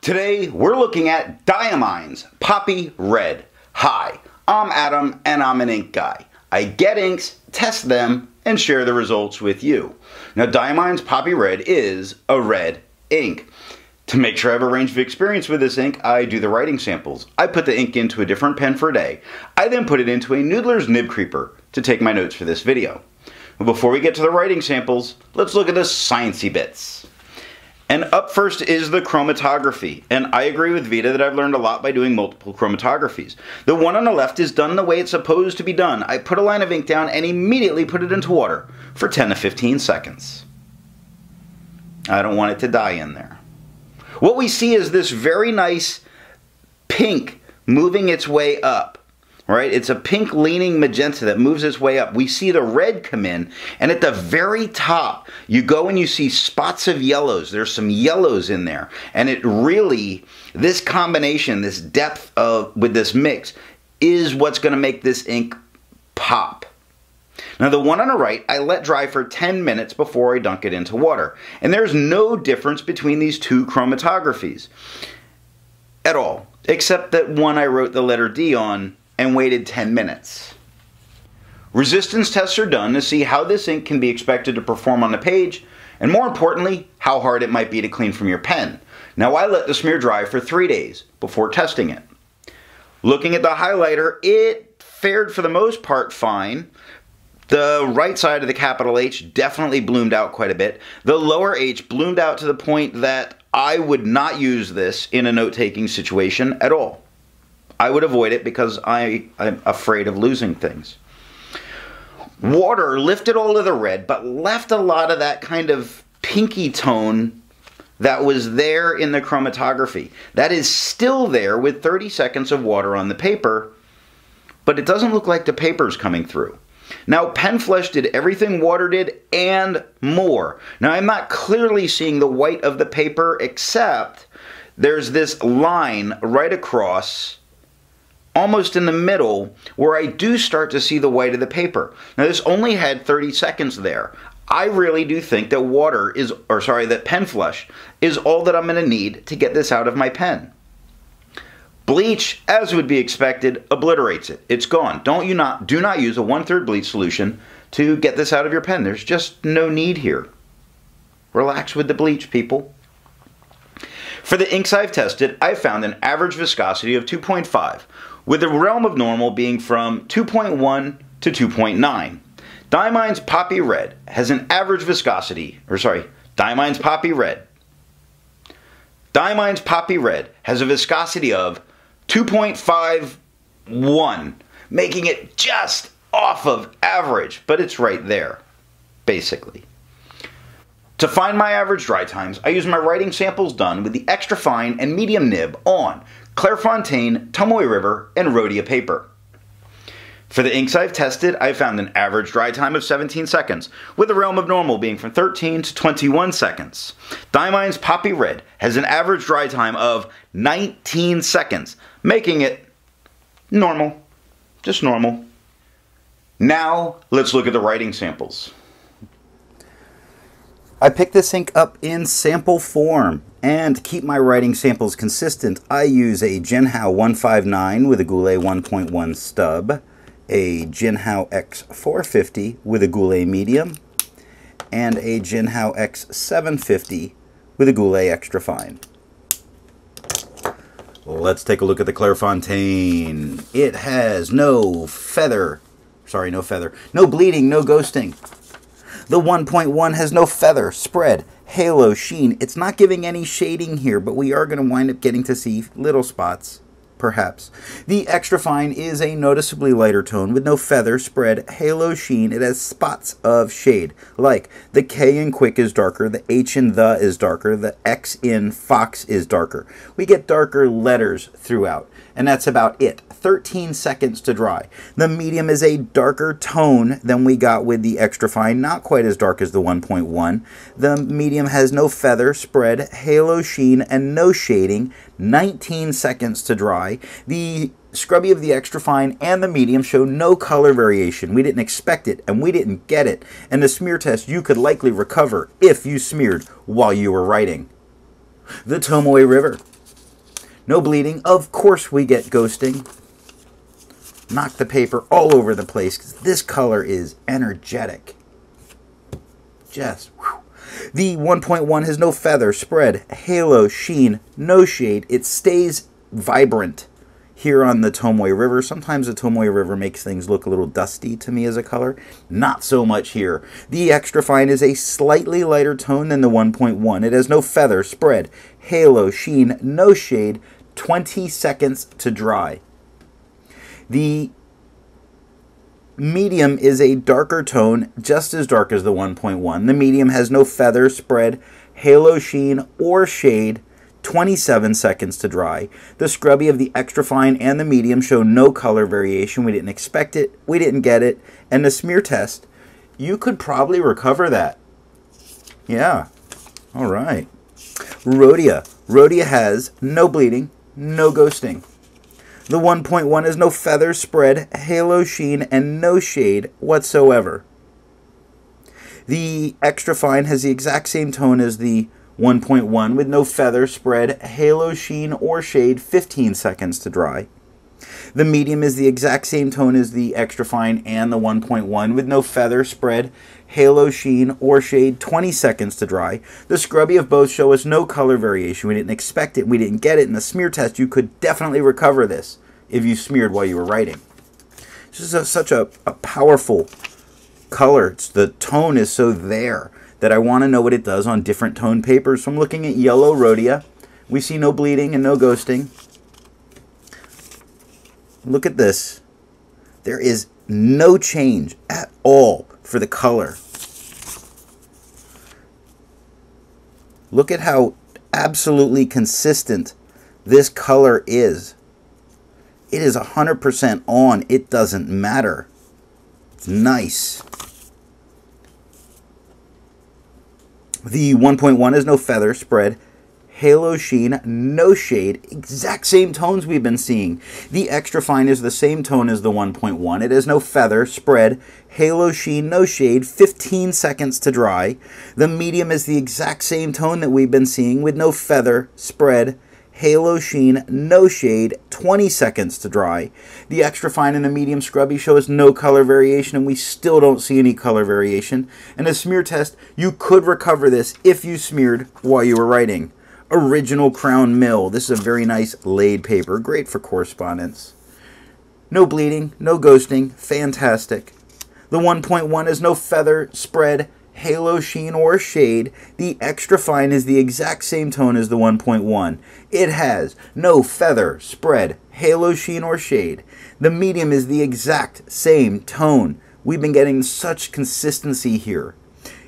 Today, we're looking at Diamine's Poppy Red. Hi, I'm Adam, and I'm an ink guy. I get inks, test them, and share the results with you. Now, Diamine's Poppy Red is a red ink. To make sure I have a range of experience with this ink, I do the writing samples. I put the ink into a different pen for a day. I then put it into a Noodler's Nib Creeper to take my notes for this video. But before we get to the writing samples, let's look at the sciencey bits. And up first is the chromatography, and I agree with Vita that I've learned a lot by doing multiple chromatographies. The one on the left is done the way it's supposed to be done. I put a line of ink down and immediately put it into water for 10 to 15 seconds. I don't want it to die in there. What we see is this very nice pink moving its way up. Right? It's a pink leaning magenta that moves its way up. We see the red come in, and at the very top, you go and you see spots of yellows. There's some yellows in there. And it really, this combination, this depth with this mix, is what's going to make this ink pop. Now the one on the right, I let dry for 10 minutes before I dunk it into water. And there's no difference between these two chromatographies at all, except that one I wrote the letter D on and waited 10 minutes. Resistance tests are done to see how this ink can be expected to perform on the page, and more importantly, how hard it might be to clean from your pen. Now I let the smear dry for 3 days before testing it. Looking at the highlighter, it fared for the most part fine. The right side of the capital H definitely bloomed out quite a bit. The lower H bloomed out to the point that I would not use this in a note-taking situation at all. I would avoid it because I'm afraid of losing things. Water lifted all of the red, but left a lot of that kind of pinky tone that was there in the chromatography. That is still there with 30 seconds of water on the paper, but it doesn't look like the paper's coming through. Now, pen flesh did everything water did and more. Now, I'm not clearly seeing the white of the paper, except there's this line right across, almost in the middle, where I do start to see the white of the paper. Now this only had 30 seconds there. I really do think that that pen flush is all that I'm going to need to get this out of my pen. Bleach, as would be expected, obliterates it. It's gone. Do not use a 1/3 bleach solution to get this out of your pen. There's just no need here. Relax with the bleach, people. For the inks I've tested, I've found an average viscosity of 2.5. with the realm of normal being from 2.1 to 2.9. Diamine's Poppy Red has an average viscosity, Diamine's Poppy Red. Diamine's Poppy Red has a viscosity of 2.51, making it just off of average, but it's right there, basically. To find my average dry times, I use my writing samples done with the extra fine and medium nib on Clairefontaine, Tomoe River, and Rhodia paper. For the inks I've tested, I found an average dry time of 17 seconds, with the realm of normal being from 13 to 21 seconds. Diamine's Poppy Red has an average dry time of 19 seconds, making it normal, just normal. Now, let's look at the writing samples. I picked this ink up in sample form, and to keep my writing samples consistent, I use a Jinhao 159 with a Goulet 1.1 stub, a Jinhao X450 with a Goulet medium, and a Jinhao X750 with a Goulet extra fine. Let's take a look at the Clairefontaine. It has no bleeding, no ghosting. The 1.1 has no feather, spread, halo, sheen. It's not giving any shading here, but we are going to wind up getting to see little spots, perhaps. The extra fine is a noticeably lighter tone with no feather, spread, halo, sheen. It has spots of shade, like the K in quick is darker, the H in the is darker, the X in fox is darker. We get darker letters throughout, and that's about it. 13 seconds to dry. The medium is a darker tone than we got with the extra fine, not quite as dark as the 1.1. The medium has no feather, spread, halo, sheen, and no shading. 19 seconds to dry. The scrubby of the extra fine and the medium show no color variation. We didn't expect it, and we didn't get it. And the smear test you could likely recover if you smeared while you were writing. The Tomoe River No bleeding. Of course we get ghosting. Knock the paper all over the place because this color is energetic. Just, whew. The 1.1 has no feather, spread, halo, sheen, no shade. It stays vibrant here on the Tomoe River. Sometimes the Tomoe River makes things look a little dusty to me as a color. Not so much here. The extra fine is a slightly lighter tone than the 1.1. It has no feather, spread, halo, sheen, no shade, 20 seconds to dry. The medium is a darker tone, just as dark as the 1.1. The medium has no feather, spread, halo, sheen, or shade, 27 seconds to dry. The scrubby of the extra fine and the medium show no color variation. We didn't expect it, we didn't get it, and the smear test, you could probably recover that. Yeah, all right. Rhodia. Rhodia has no bleeding, no ghosting. The 1.1 has no feather, spread, halo, sheen, and no shade whatsoever. The extra fine has the exact same tone as the 1.1 with no feather, spread, halo, sheen, or shade, 15 seconds to dry. The medium is the exact same tone as the extra fine and the 1.1 with no feather, spread, halo, sheen, or shade, 20 seconds to dry. The scrubby of both show us no color variation. We didn't expect it, we didn't get it. In the smear test, you could definitely recover this if you smeared while you were writing. This is such a powerful color. The tone is so there that I want to know what it does on different tone papers. So I'm looking at yellow Rhodia. We see no bleeding and no ghosting. Look at this. There is no change at all for the color. Look at how absolutely consistent this color is. It is 100% on. It doesn't matter. It's nice. The 1.1 has no feather, spread, halo, sheen, no shade, exact same tones we've been seeing. The extra fine is the same tone as the 1.1. It has no feather, spread, halo, sheen, no shade, 15 seconds to dry. The medium is the exact same tone that we've been seeing with no feather, spread, halo, sheen, no shade, 20 seconds to dry. The extra fine and the medium scrubby show us no color variation, and we still don't see any color variation. In a smear test, you could recover this if you smeared while you were writing. Original Crown Mill. This is a very nice laid paper, great for correspondence. No bleeding, no ghosting, fantastic. The 1.1 has no feather, spread, halo, sheen, or shade. The extra fine is the exact same tone as the 1.1. It has no feather, spread, halo, sheen, or shade. The medium is the exact same tone. We've been getting such consistency here.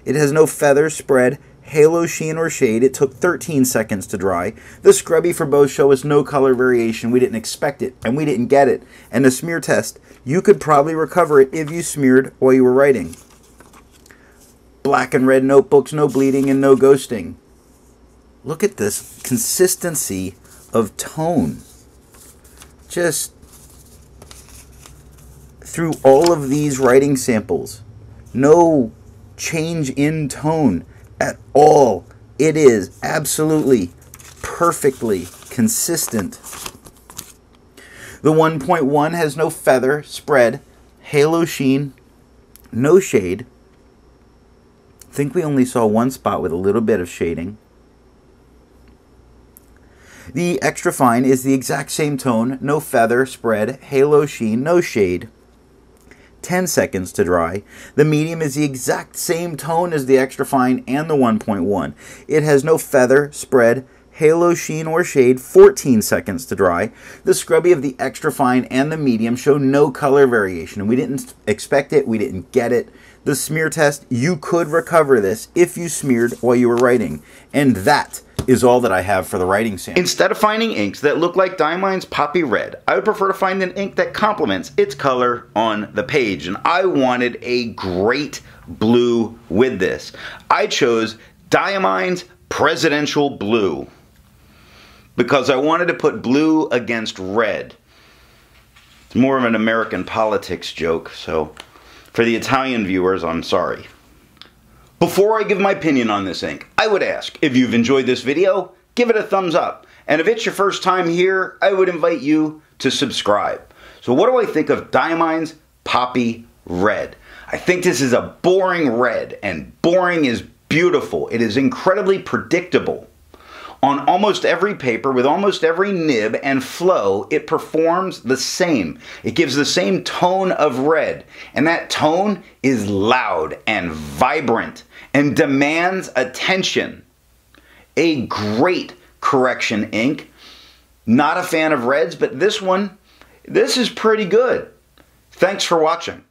It has no feather, spread, halo, sheen, or shade. It took 13 seconds to dry. The scrubby for both show us no color variation. We didn't expect it, and we didn't get it. And the smear test, you could probably recover it if you smeared while you were writing. Black and red notebooks, no bleeding and no ghosting. Look at this consistency of tone. Just through all of these writing samples, no change in tone at all. It is absolutely perfectly consistent. The 1.1 has no feather, spread, halo, sheen, no shade. I think we only saw one spot with a little bit of shading. The extra fine is the exact same tone, no feather, spread, halo, sheen, no shade. 10 seconds to dry. The medium is the exact same tone as the extra fine and the 1.1. It has no feather, spread, halo, sheen, or shade, 14 seconds to dry. The scrubby of the extra fine and the medium show no color variation, and we didn't expect it, we didn't get it. The smear test, you could recover this if you smeared while you were writing. And that is all that I have for the writing sample. Instead of finding inks that look like Diamine's Poppy Red, I would prefer to find an ink that complements its color on the page. And I wanted a great blue with this. I chose Diamine's Presidential Blue because I wanted to put blue against red. It's more of an American politics joke, so for the Italian viewers, I'm sorry. Before I give my opinion on this ink, I would ask, if you've enjoyed this video, give it a thumbs up. And if it's your first time here, I would invite you to subscribe. So what do I think of Diamine's Poppy Red? I think this is a boring red, and boring is beautiful. It is incredibly predictable. On almost every paper, with almost every nib and flow, it performs the same. It gives the same tone of red, and that tone is loud and vibrant and demands attention. A great correction ink. Not a fan of reds, but this is pretty good. Thanks for watching.